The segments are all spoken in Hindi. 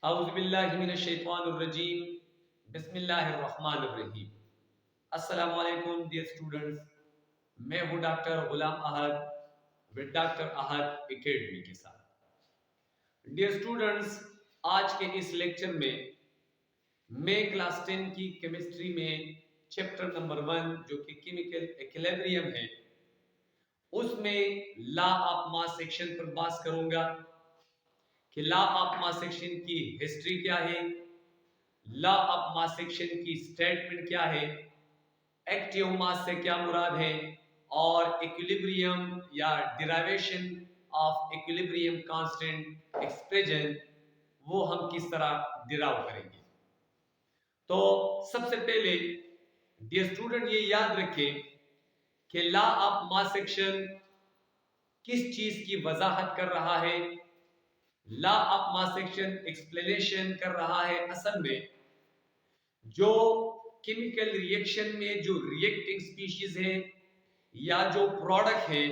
औज़ुबिल्लाहिमिनश्शैतानिर्रजीम बिस्मिल्लाहिर्रहमानिर्रहीम। अस्सलामु अलैकुम डियर स्टूडेंट्स, मैं हूं doctor Ghulam Ahad with doctor Ahad academy के साथ। डियर स्टूडेंट्स, आज के इस लेक्चर में मैं क्लास 10 की केमिस्ट्री में चैप्टर नंबर 1 जो कि केमिकल इक्विलिब्रियम है, उसमें लॉ ऑफ मास सेक्शन पर बात करूंगा कि लॉ ऑफ मास सेक्शन की हिस्ट्री क्या है, लॉ ऑफ मास सेक्शन की स्टेटमेंट क्या है, एक्टिव मास से क्या मुराद है, और इक्विलिब्रियम या derivation of equilibrium constant expression वो हम किस तरह डिराइव करेंगे। तो सबसे पहले डियर स्टूडेंट ये याद रखें कि लॉ ऑफ मास सेक्शन किस चीज की वजाहत कर रहा है। Law of mass section explanation कर रहा है असल में जो केमिकल रिएक्शन में जो रिएक्टिंग स्पीशीज है या जो प्रोडक्ट है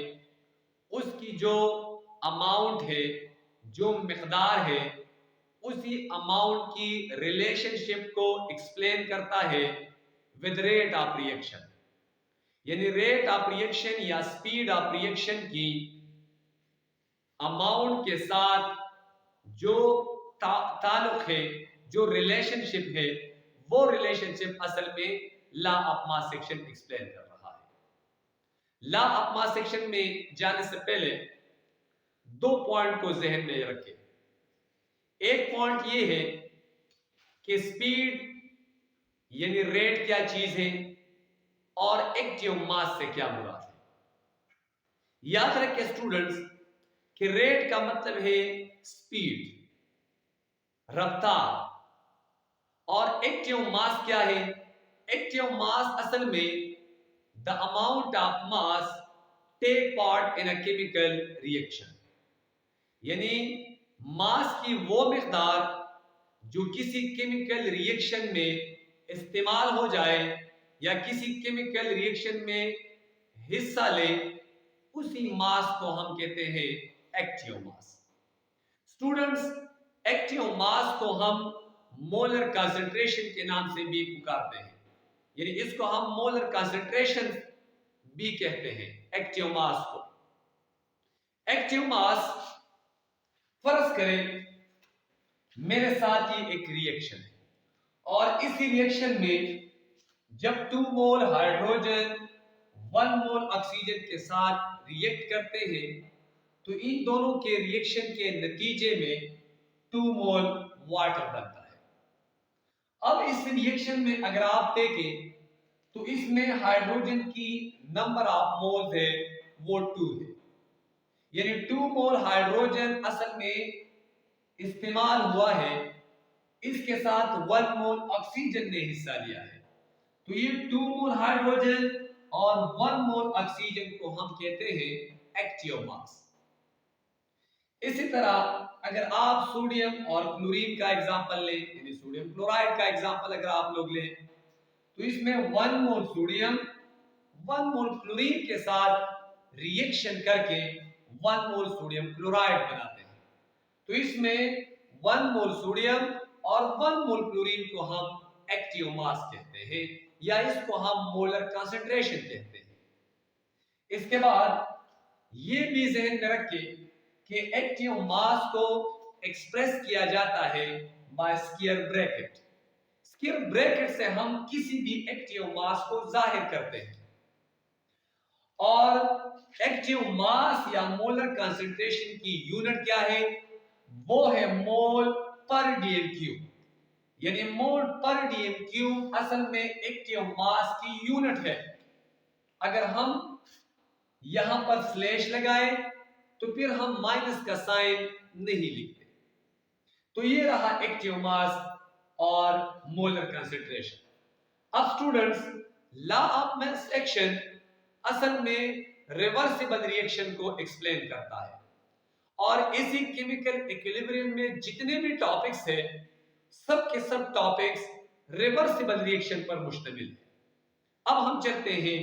उसकी जो अमाउंट है, जो मिकदार है, उसी अमाउंट की रिलेशनशिप को एक्सप्लेन करता है विद रेट ऑफ रिएक्शन। यानी रेट ऑफ रिएक्शन या स्पीड ऑफ रिएक्शन की अमाउंट के साथ जो ताल्लुक है, जो रिलेशनशिप है, वो रिलेशनशिप असल में law of mass section explain कर रहा है। लॉ ऑफ मास सेक्शन में जाने से पहले दो पॉइंट को जहन में रखें। एक पॉइंट ये है कि स्पीड यानी रेट क्या चीज है और एक्टिव मास से क्या मुराद है। याद रखें स्टूडेंट्स कि रेट का मतलब है स्पीड, रफ्तार, और एक्टिव मास क्या है। एक्टिव मास असल में the amount of mass take part in a chemical reaction, यानी मास की वो मिकदार जो किसी केमिकल रिएक्शन में इस्तेमाल हो जाए या किसी केमिकल रिएक्शन में हिस्सा ले, उसी मास को हम कहते हैं active mass. Students, active mass को हम मोलर कंसंट्रेशन के नाम से भी पुकारते हैं, यानी इसको हम मोलर कंसंट्रेशन भी कहते हैं एक्टिव मास को। एक्टिव मास, फर्ज करें मेरे साथ ही एक रिएक्शन है और इस रिएक्शन में जब 2 मोल हाइड्रोजन 1 मोल ऑक्सीजन के साथ रिएक्ट करते हैं तो इन दोनों के रिएक्शन के नतीजे में 2 मोल वाटर बनता है। अब इस रिएक्शन में अगर आप देखें तो इसमें हाइड्रोजन की नंबर ऑफ मोल्स है वो 2 है, यानी 2 मोल हाइड्रोजन असल में इस्तेमाल हुआ है, इसके साथ 1 मोल ऑक्सीजन ने हिस्सा लिया है। तो ये 2 मोल हाइड्रोजन और 1 मोल ऑक्सीजन को हम कहते हैं एक्टिव मास। इसी तरह अगर आप सोडियम और क्लोरीन का एग्जांपल लें, यानी सोडियम क्लोराइड का एग्जांपल अगर आप लोग लें, तो इसमें 1 मोल सोडियम 1 मोल क्लोरीन के साथ रिएक्शन करके 1 मोल सोडियम क्लोराइड बनाते हैं। तो इसमें 1 मोल सोडियम और 1 मोल क्लोरीन को हम एक्टिव मास कहते हैं या इसको हम मोलर कंसंट्रेशन कहते हैं। इसके बाद ये भी जहन में रखें कि एक्टिव मास को एक्सप्रेस किया जाता है bye square bracket. Square bracket से हम किसी भी एक्टिव मास को जाहिर करते हैं और एक्टिव मास या मोलर कंसंट्रेशन की यूनिट क्या है, वो है मोल पर डीएम क्यूब, यानी मोल पर डीएम क्यूब असल में एक्टिव मास की यूनिट है। अगर हम यहां पर स्लैश लगाए तो फिर हम माइनस का साइन नहीं लिखते। तो ये रहा एक्टिव मास और मोलर कंसंट्रेशन। अब students, law of mass section असल में रिवर्सिबल रिएक्शन को एक्सप्लेन करता है और इसी केमिकल इक्विलिब्रियम में जितने भी टॉपिक्स हैं सब के सब टॉपिक्स रिवर्सिबल रिएक्शन पर मुश्तमिल है। अब हम चलते हैं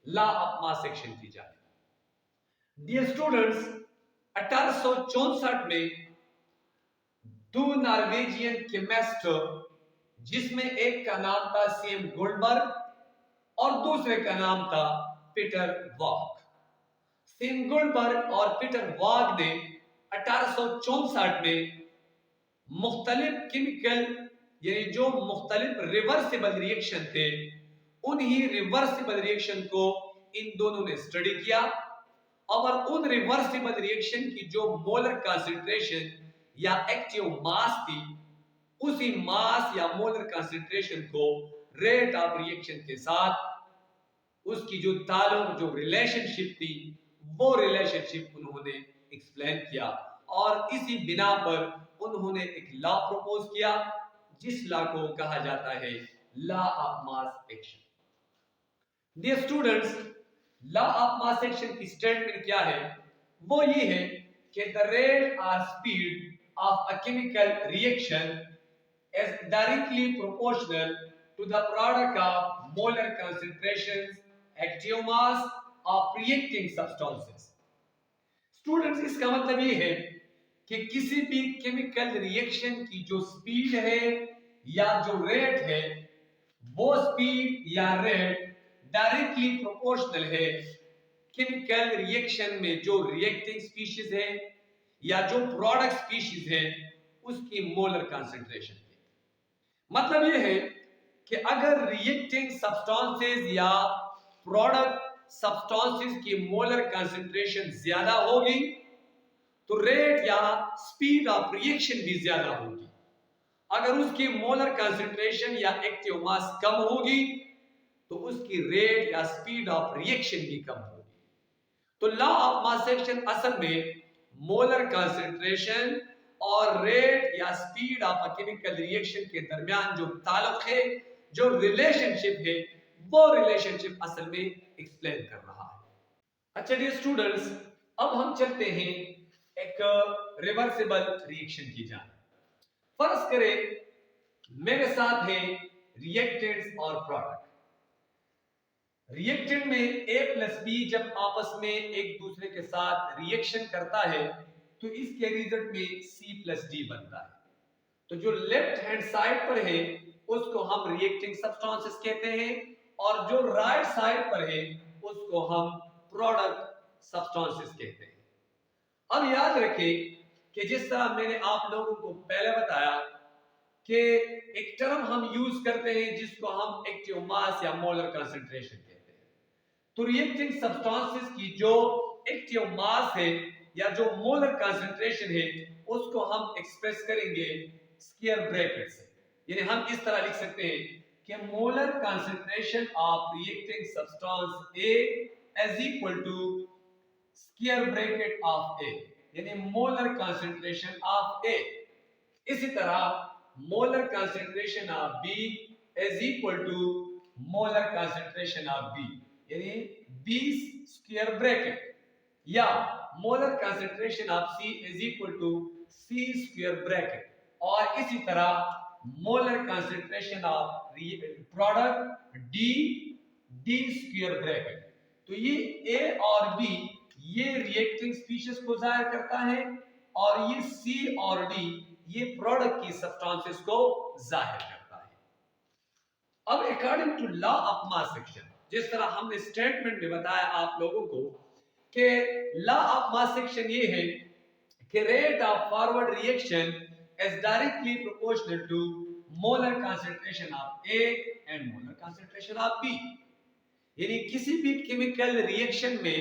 लॉ ऑफ मास सेक्शन की जानिब। डियर स्टूडेंट्स, 1864 में टू नॉर्वेजियन केमिस्ट, जिसमें एक का नाम था सीएम गोल्डबर्ग और दूसरे का नाम था पीटर वाग। सीएम गोल्डबर्ग और पीटर वाग ने 1864 में मुख्तलिफ केमिकल, यानी जो मुख्तलिफ रिवर्सिबल रिएक्शन थे, उन्हीं रिवर्सिबल रिएक्शन को इन दोनों ने स्टडी किया और उन रिवर्सिबल रिएक्शन की जो मोलर कंसंट्रेशन या एक्टिव मास थी, उसी मास या मोलर कंसंट्रेशन को रेट ऑफ रिएक्शन के साथ उसकी जो ताल्लुक, जो रिलेशनशिप थी, वो रिलेशनशिप उन्होंने एक्सप्लेन किया और इसी बिना पर उन्होंने एक लॉ प्रपोज किया, जिस लॉ को कहा जाता है law of mass action. Dear students, law of mass action की स्टेटमेंट क्या है? वो ये है कि द रेट और speed of a chemical reaction is directly proportional to the product of molar concentrations, active mass of reacting substances. Students, इसका मतलब ये है कि किसी भी केमिकल रिएक्शन की जो स्पीड है या जो रेट है, वो स्पीड या रेट डायरेक्टली प्रोपोर्शनल है केमिकल रिएक्शन में जो रिएक्टिंग स्पीशीज है या जो प्रोडक्ट स्पीशीज है उसकी मोलर कंसंट्रेशन। मतलब यह है कि अगर रिएक्टिंग सब्सटेंसेस या प्रोडक्ट सब्सटेंसेस की मोलर कंसंट्रेशन ज्यादा होगी तो रेट या स्पीड ऑफ रिएक्शन भी ज्यादा होगी। अगर उसकी मोलर कंसंट्रेशन या एक्टिव मास कम होगी तो उसकी रेट या स्पीड ऑफ रिएक्शन भी कम होगी। तो लॉ ऑफ मास एक्शन असल में मोलर कंसंट्रेशन और रेट या speed of a chemical reaction के दरमियान जो ताल्लुक है, जो रिलेशनशिप है, वो रिलेशनशिप असल में एक्सप्लेन कर रहा है। अच्छा डियर स्टूडेंट्स, अब हम चलते हैं एक रिवर्सिबल रिएक्शन की जान। फर्ज करें मेरे साथ है रिएक्टेंट्स और प्रोडक्ट। रिएक्टेंट में A प्लस बी जब आपस में एक दूसरे के साथ रिएक्शन करता है तो इसके रिजल्ट में C प्लस डी बनता है। तो जो लेफ्ट हैंड साइड पर है उसको हम रिएक्टिंग सब्सटेंसेस कहते हैं और जो राइट साइड पर है उसको हम प्रोडक्ट सब्सटेंसेस कहते हैं। अब याद रखें कि जिस तरह मैंने आप लोगों को पहले बताया कि एक टर्म हम यूज करते हैं जिसको हम एक्टिव मास या मोलर कंसंट्रेशन कहते हैं। तो रिएक्टिंग सब्सटेंसेस की जो एक्टिव मास है या जो मोलर कंसंट्रेशन है उसको हम एक्सप्रेस करेंगे स्क्वायर ब्रैकेट से। यानी हम इस तरह लिख सकते हैं कि molar concentration of reacting substance A is equal to square bracket of A, यानी मोलर कंसंट्रेशन ऑफ A। इसी तरह molar concentration of B is equal to molar concentration of B, यानी B स्क्वायर ब्रैकेट, या molar concentration of C is equal to C square bracket, और इसी तरह molar concentration of product D square bracket. तो ये A और B ये रिएक्टिंग स्पीशीज को जाहिर करता है और ये C और D ये प्रोडक्ट की सब्सटेंसेस को जाहिर करता है। अब according to law of mass action, जिस तरह हमने स्टेटमेंट में बताया आप लोगों को कि लॉ ऑफ मास एक्शन ये है कि rate of forward reaction is directly proportional to molar concentration of A and molar concentration of B। यानी किसी भी केमिकल रिएक्शन में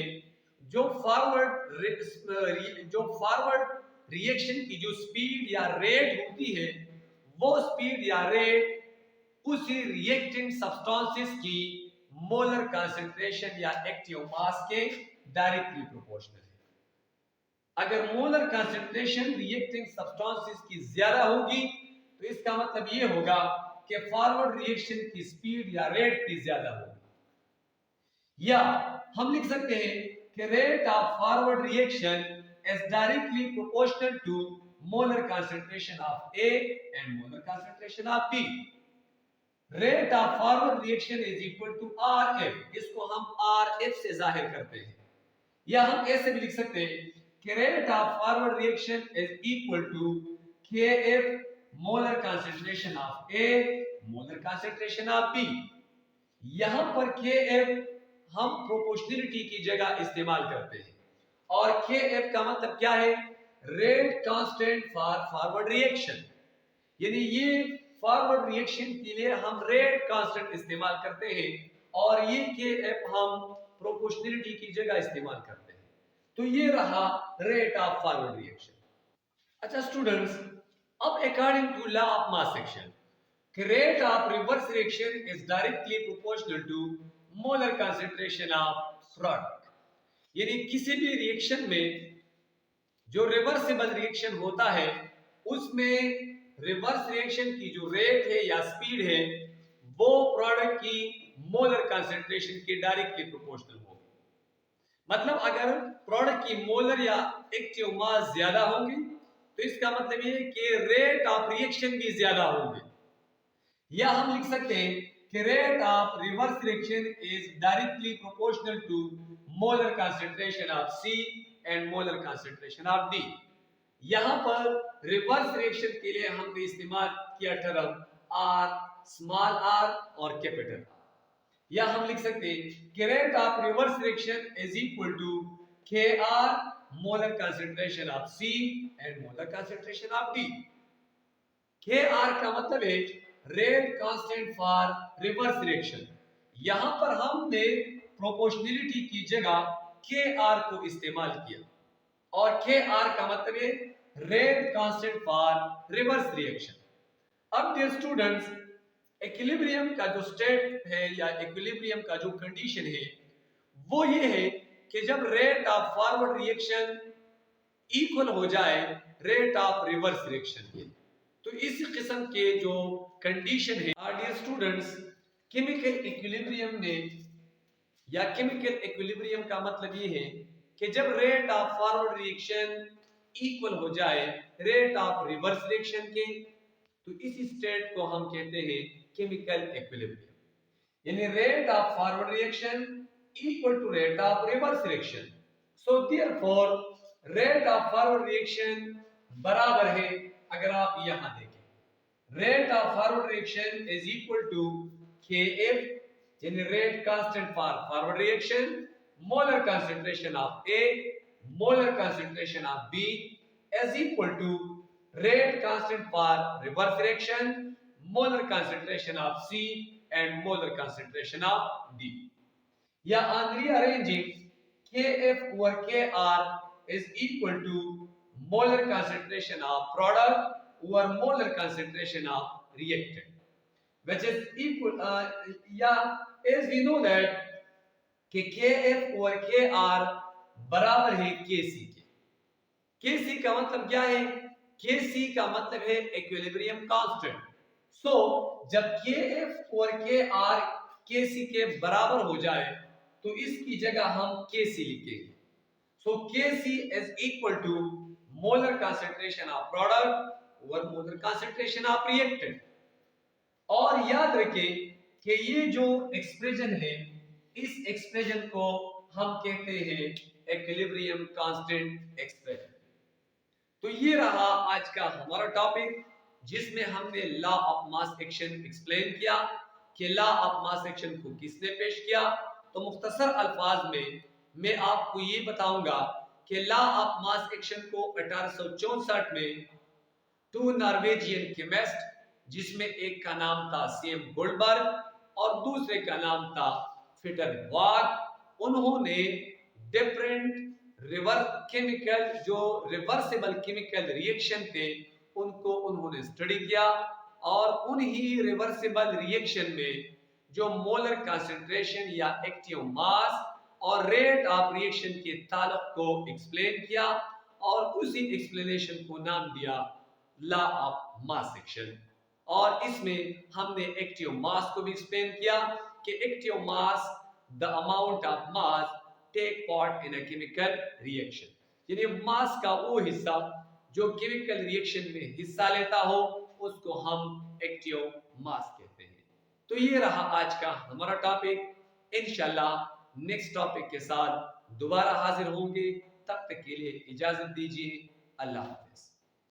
जो फॉरवर्ड रिएक्शन की जो स्पीड या रेट होती है, वो स्पीड या रेट उसी रिएक्टिंग सब्सटेंसेस की मोलर कंसंट्रेशन या एक्टिव मास के डायरेक्टली प्रोपोर्शनल है। अगर मोलर कंसंट्रेशन रिएक्टिंग सब्सटेंसेस की ज्यादा होगी तो इसका मतलब ये होगा कि फॉरवर्ड रिएक्शन की स्पीड या रेट भी ज्यादा होगी। या हम लिख सकते हैं कि rate of forward reaction is directly proportional to molar concentration of A and molar concentration of B। Rate of forward reaction is equal to RF, इसको हम RF से जाहिर करते हैं, या हम ऐसे भी लिख सकते हैं कि rate of forward reaction is equal to Kf molar concentration of A, molar concentration of B। यहां पर Kf हम प्रोपोर्शनलिटी की जगह इस्तेमाल करते हैं और Kf का मतलब क्या है? Rate constant for forward reaction. यानी ये फॉरवर्ड रिएक्शन के लिए हम रेट कांस्टेंट इस्तेमाल करते हैं और ये Kf हम प्रोपोर्शनलिटी की जगह इस्तेमाल करते हैं। तो ये रहा रेट ऑफ फॉरवर्ड रिएक्शन। अच्छा स्टूडेंट्स, अब according to law of mass action, rate of reverse reaction is directly proportional to molar concentration of product। यानी किसी भी रिएक्शन में जो रिवर्सिबल रिएक्शन होता है उसमें रिवर्स रिएक्शन की जो रेट है या स्पीड है वो प्रोडक्ट की मोलर कंसंट्रेशन के डायरेक्टली प्रोपोर्शनल होगी। मतलब अगर प्रोडक्ट की मोलर या एक्टिव मास ज्यादा होंगी तो इसका मतलब ये कि रेट ऑफ रिएक्शन भी ज्यादा होंगे। या हम लिख सकते हैं कि rate of reverse reaction is directly proportional to molar concentration of C and molar concentration of D। यहां पर रिवर्स रिएक्शन के लिए हमने इस्तेमाल किया टर्म R, स्मॉल r और कैपिटल R। या हम लिख सकते हैं कि rate of reverse reaction is equal to Kr molar concentration of C and molar concentration of D। Kr का मतलब है rate constant for reverse reaction. यहां पर हमने प्रोपोर्शनलिटी की जगह Kr को इस्तेमाल किया और Kr का मतलब है rate constant for reverse reaction. अब डियर स्टूडेंट्स, इक्विलिब्रियम का जो स्टेट है या इक्विलिब्रियम का जो कंडीशन है वो ये है कि जब rate of forward reaction equal हो जाए रेट ऑफ रिवर्स रिएक्शन के। तो इस किस्म के जो कंडीशन है डियर स्टूडेंट्स, केमिकल इक्विलिब्रियम में या केमिकल इक्विलिब्रियम का मतलब ये है कि जब rate of forward reaction equal हो जाए रेट ऑफ रिवर्स रिएक्शन के तो इस स्टेट को हम कहते हैं केमिकल इक्विलिब्रियम। यानी rate of forward reaction equal to rate of reverse reaction. So therefore rate of forward reaction बराबर है, अगर आप यहां देखें rate of forward reaction is equal to Kf यानी rate constant for forward reaction molar concentration of A molar concentration of B is equal to rate constant for reverse reaction molar concentration of C and molar concentration of D। या on rearranging Kf over Kr is equal to molar concentration of product over molar concentration of reactant, which is equal as we know that कि Kf over Kr बराबर है Kc के। Kc का मतलब क्या है? Kc का मतलब है इक्विलिब्रियम कांस्टेंट। सो जब Kf और Kr Kc के बराबर हो जाए तो इसकी जगह हम Kc लिखेंगे। सो Kc is equal to molar concentration of product over molar concentration of reactant। और याद रखें कि ये जो एक्सप्रेशन है इस एक्सप्रेशन को हम कहते हैं इक्विलिब्रियम कांस्टेंट एक्सप्रेशन। तो ये रहा आज का हमारा टॉपिक जिसमें हमने law of mass action explain किया कि लॉ ऑफ मास एक्शन को किसने पेश किया। तो मुख्तसर अल्फाज में मैं आपको ये बताऊंगा कि लॉ ऑफ मास एक्शन को 1864 में टू नॉर्वेजियन केमिस्ट जिसमें एक का नाम था सेम गोल्डबर्ग और दूसरे का नाम था फिटर वाग, उन्होंने डिफरेंट केमिकल जो रिवर्सिबल केमिकल रिएक्शन थे उनको उन्होंने स्टडी किया और उन्हीं रिवर्सिबल रिएक्शन में जो मोलर कंसंट्रेशन या एक्टिव मास और रेट ऑफ रिएक्शन के ताल्लुक को एक्सप्लेन किया और उसी एक्सप्लेनेशन को नाम दिया लॉ ऑफ मास एक्शन। और इसमें हमने एक्टिव मास को भी एक्सप्लेन किया कि active mass the amount of mass take part in a chemical reaction, यानी मास का वो हिस्सा जो केमिकल रिएक्शन में हिस्सा लेता हो उसको हम एक्टिव मास कहते हैं। तो ये रहा आज का हमारा टॉपिक। इंशाल्लाह नेक्स्ट टॉपिक के साथ दोबारा हाजिर होंगे, तब तक के लिए इजाजत दीजिए। अल्लाह।